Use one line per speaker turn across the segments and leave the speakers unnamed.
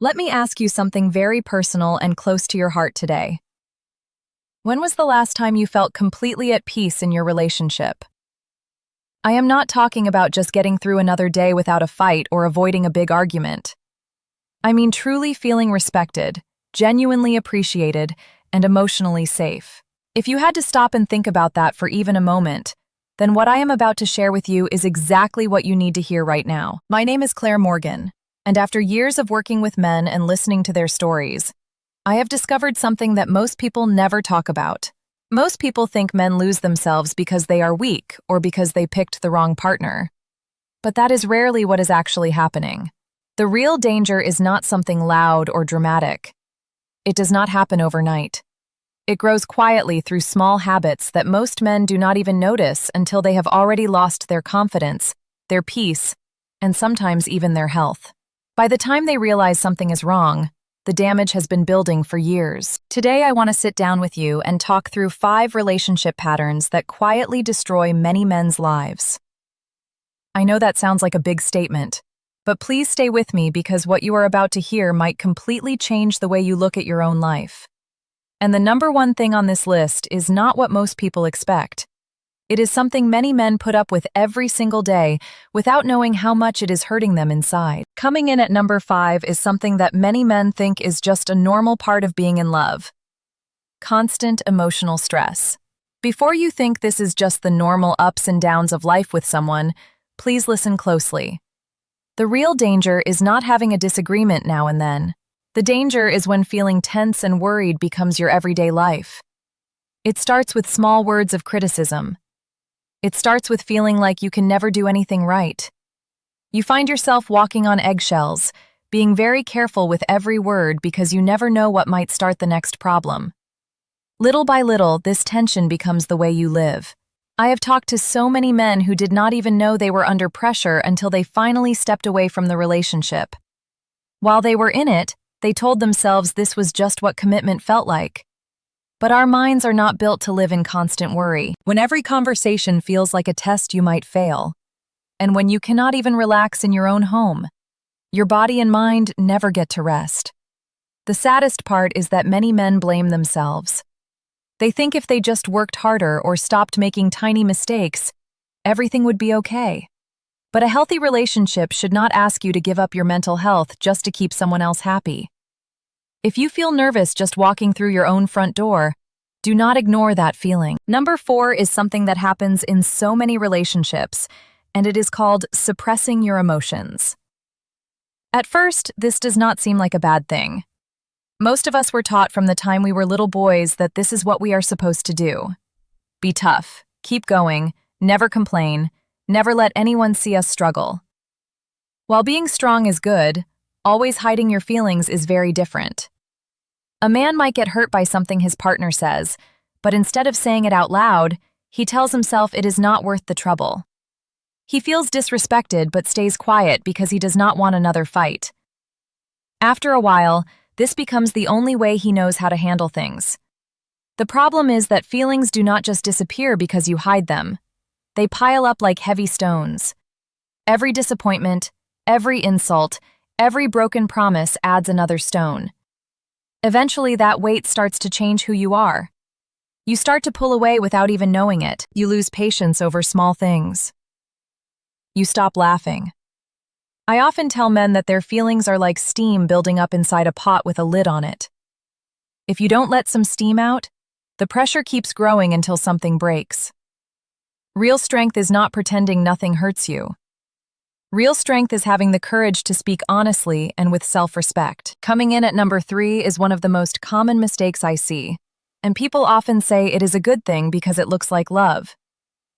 Let me ask you something very personal and close to your heart today. When was the last time you felt completely at peace in your relationship? I am not talking about just getting through another day without a fight or avoiding a big argument. I mean truly feeling respected, genuinely appreciated, and emotionally safe. If you had to stop and think about that for even a moment, then what I am about to share with you is exactly what you need to hear right now. My name is Claire Morgan, and after years of working with men and listening to their stories, I have discovered something that most people never talk about. Most people think men lose themselves because they are weak or because they picked the wrong partner. But that is rarely what is actually happening. The real danger is not something loud or dramatic. It does not happen overnight. It grows quietly through small habits that most men do not even notice until they have already lost their confidence, their peace, and sometimes even their health. By the time they realize something is wrong, the damage has been building for years. Today, I want to sit down with you and talk through 5 relationship patterns that quietly destroy many men's lives. I know that sounds like a big statement, but please stay with me because what you are about to hear might completely change the way you look at your own life. And the number one thing on this list is not what most people expect. It is something many men put up with every single day without knowing how much it is hurting them inside. Coming in at number 5 is something that many men think is just a normal part of being in love: constant emotional stress. Before you think this is just the normal ups and downs of life with someone, please listen closely. The real danger is not having a disagreement now and then. The danger is when feeling tense and worried becomes your everyday life. It starts with small words of criticism. It starts with feeling like you can never do anything right. You find yourself walking on eggshells, being very careful with every word because you never know what might start the next problem. Little by little, this tension becomes the way you live. I have talked to so many men who did not even know they were under pressure until they finally stepped away from the relationship. While they were in it, they told themselves this was just what commitment felt like. But our minds are not built to live in constant worry. When every conversation feels like a test you might fail, and when you cannot even relax in your own home, your body and mind never get to rest. The saddest part is that many men blame themselves. They think if they just worked harder or stopped making tiny mistakes, everything would be okay. But a healthy relationship should not ask you to give up your mental health just to keep someone else happy. If you feel nervous just walking through your own front door, do not ignore that feeling. Number 4 is something that happens in so many relationships, and it is called suppressing your emotions. At first, this does not seem like a bad thing. Most of us were taught from the time we were little boys that this is what we are supposed to do. Be tough, keep going, never complain, never let anyone see us struggle. While being strong is good, always hiding your feelings is very different. A man might get hurt by something his partner says, but instead of saying it out loud, he tells himself it is not worth the trouble. He feels disrespected but stays quiet because he does not want another fight. After a while, this becomes the only way he knows how to handle things. The problem is that feelings do not just disappear because you hide them. They pile up like heavy stones. Every disappointment, every insult, every broken promise adds another stone. Eventually, that weight starts to change who you are. You start to pull away without even knowing it. You lose patience over small things. You stop laughing. I often tell men that their feelings are like steam building up inside a pot with a lid on it. If you don't let some steam out, the pressure keeps growing until something breaks. Real strength is not pretending nothing hurts you. Real strength is having the courage to speak honestly and with self-respect. Coming in at number 3 is one of the most common mistakes I see, and people often say it is a good thing because it looks like love.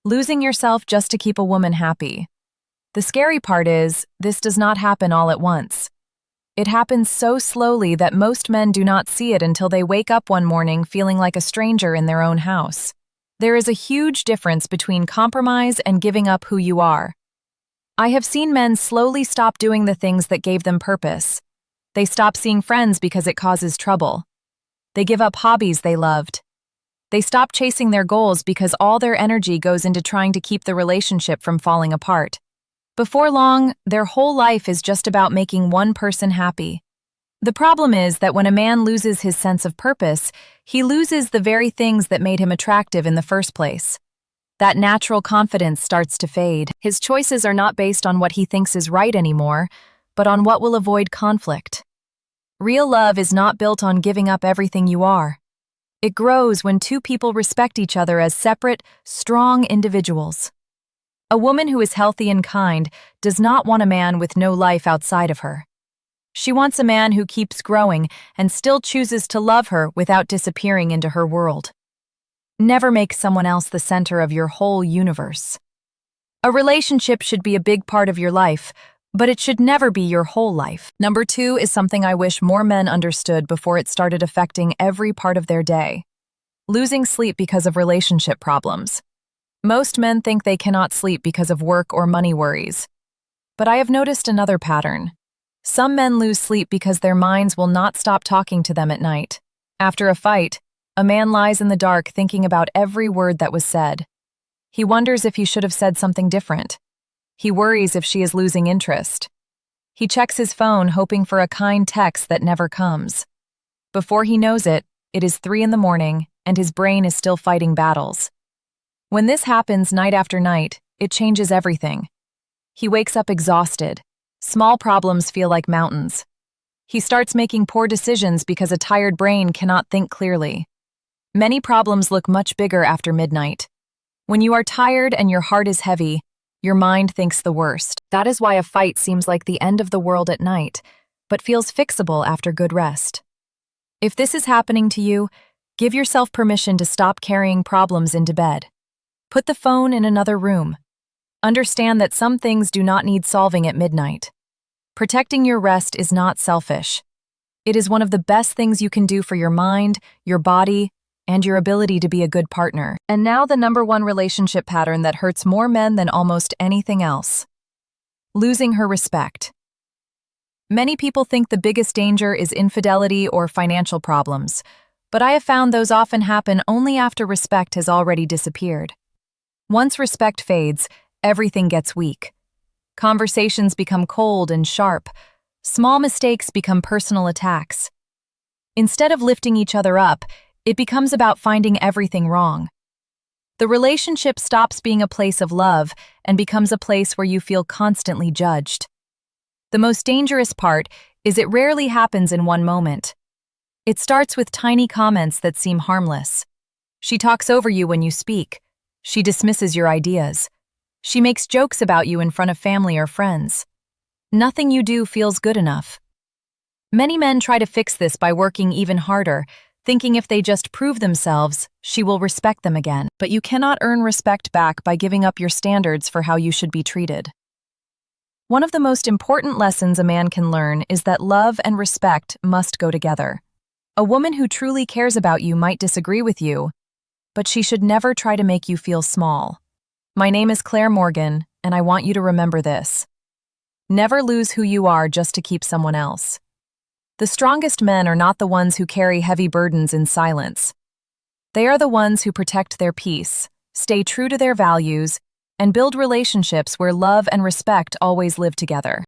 Losing yourself just to keep a woman happy. The scary part is, this does not happen all at once. It happens so slowly that most men do not see it until they wake up one morning feeling like a stranger in their own house. There is a huge difference between compromise and giving up who you are. I have seen men slowly stop doing the things that gave them purpose. They stop seeing friends because it causes trouble. They give up hobbies they loved. They stop chasing their goals because all their energy goes into trying to keep the relationship from falling apart. Before long, their whole life is just about making one person happy. The problem is that when a man loses his sense of purpose, he loses the very things that made him attractive in the first place. That natural confidence starts to fade. His choices are not based on what he thinks is right anymore, but on what will avoid conflict. Real love is not built on giving up everything you are. It grows when two people respect each other as separate, strong individuals. A woman who is healthy and kind does not want a man with no life outside of her. She wants a man who keeps growing and still chooses to love her without disappearing into her world. Never make someone else the center of your whole universe. A relationship should be a big part of your life, but it should never be your whole life. Number 2 is something I wish more men understood before it started affecting every part of their day. Losing sleep because of relationship problems. Most men think they cannot sleep because of work or money worries. But I have noticed another pattern. Some men lose sleep because their minds will not stop talking to them at night. After a fight, a man lies in the dark thinking about every word that was said. He wonders if he should have said something different. He worries if she is losing interest. He checks his phone hoping for a kind text that never comes. Before he knows it, it is 3 a.m. and his brain is still fighting battles. When this happens night after night, it changes everything. He wakes up exhausted. Small problems feel like mountains. He starts making poor decisions because a tired brain cannot think clearly. Many problems look much bigger after midnight. When you are tired and your heart is heavy, your mind thinks the worst. That is why a fight seems like the end of the world at night, but feels fixable after good rest. If this is happening to you, give yourself permission to stop carrying problems into bed. Put the phone in another room. Understand that some things do not need solving at midnight. Protecting your rest is not selfish. It is one of the best things you can do for your mind, your body, and your ability to be a good partner. And now the number 1 relationship pattern that hurts more men than almost anything else. Losing her respect. Many people think the biggest danger is infidelity or financial problems, but I have found those often happen only after respect has already disappeared. Once respect fades, everything gets weak. Conversations become cold and sharp. Small mistakes become personal attacks. Instead of lifting each other up, it becomes about finding everything wrong. The relationship stops being a place of love and becomes a place where you feel constantly judged. The most dangerous part is it rarely happens in one moment. It starts with tiny comments that seem harmless. She talks over you when you speak. She dismisses your ideas. She makes jokes about you in front of family or friends. Nothing you do feels good enough. Many men try to fix this by working even harder, thinking if they just prove themselves, she will respect them again. But you cannot earn respect back by giving up your standards for how you should be treated. One of the most important lessons a man can learn is that love and respect must go together. A woman who truly cares about you might disagree with you, but she should never try to make you feel small. My name is Claire Morgan, and I want you to remember this. Never lose who you are just to keep someone else. The strongest men are not the ones who carry heavy burdens in silence. They are the ones who protect their peace, stay true to their values, and build relationships where love and respect always live together.